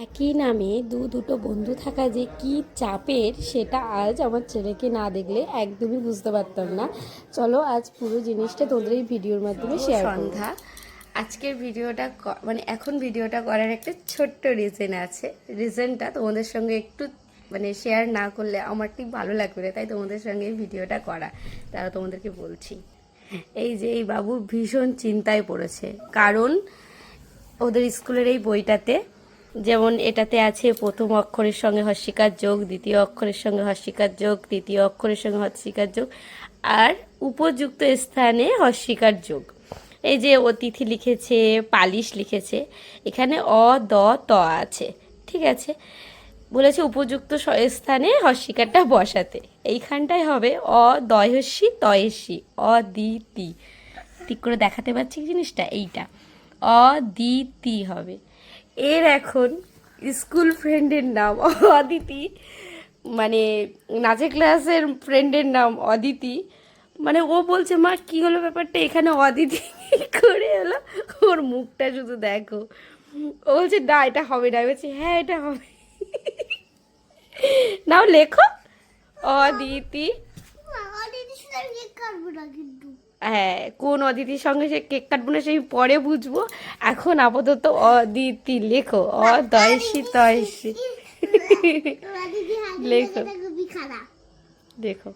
একই নামে দুটো বন্ধু থাকা যে কি চাপের সেটা আজ আমার ছেলেকে না দেখলে একদমই বুঝতে পারতাম না। চলো আজ পুরো জিনিসটা তোদের এই ভিডিওর মাধ্যমে শেয়ার করব। সন্ধ্যা। আজকের ভিডিওটা মানে এখন ভিডিওটা করার একটা ছোট্ট রিজন আছে। রিজনটা তোমাদের সঙ্গে একটু মানে শেয়ার না করলে আমার ঠিক ভালো লাগবে না, তাই তোমাদের সঙ্গে এই ভিডিওটা করা। তারা তোমাদেরকে বলছি, এই যে এই বাবু ভীষণ চিন্তায় পড়েছে, কারণ ওদের স্কুলের এই বইটাতে যেমন এটাতে আছে প্রথম অক্ষরের সঙ্গে হস্যিকার যোগ, দ্বিতীয় অক্ষরের সঙ্গে হস্যিকার যোগ, তৃতীয় অক্ষরের সঙ্গে হস্যিকার যোগ, আর উপযুক্ত স্থানে হস্যিকার যোগ। এই যে অতিথি লিখেছে, পালিশ লিখেছে, এখানে অ দ ত আছে, ঠিক আছে। বলেছে উপযুক্ত স্থানে হস্যিকারটা বসাতে, এইখানটায় হবে অ দয়স্যি তয়স্যি, অদিতি। ঠিক করে দেখাতে পারছি জিনিসটা, এইটা অদিতি হবে। এর এখন স্কুল ফ্রেন্ডের নাম অদিতি, মানে নাচের ক্লাসের ফ্রেন্ডের নাম অদিতি। মানে ও বলছে, মা কি হলো ব্যাপারটা, এখানে অদিতি করে এলো। ওর মুখটা শুধু দেখো, ও বলছে না এটা হবে না। বলছে হ্যাঁ এটা হবে, নাও লেখো অদিতি। হ্যাঁ, কোন অদিতির সঙ্গে সে কেক কাটবো না সেই পরে বুঝবো, এখন আপাতত অদিতি লেখো, অদয়সী তয়সী লেখো, দেখো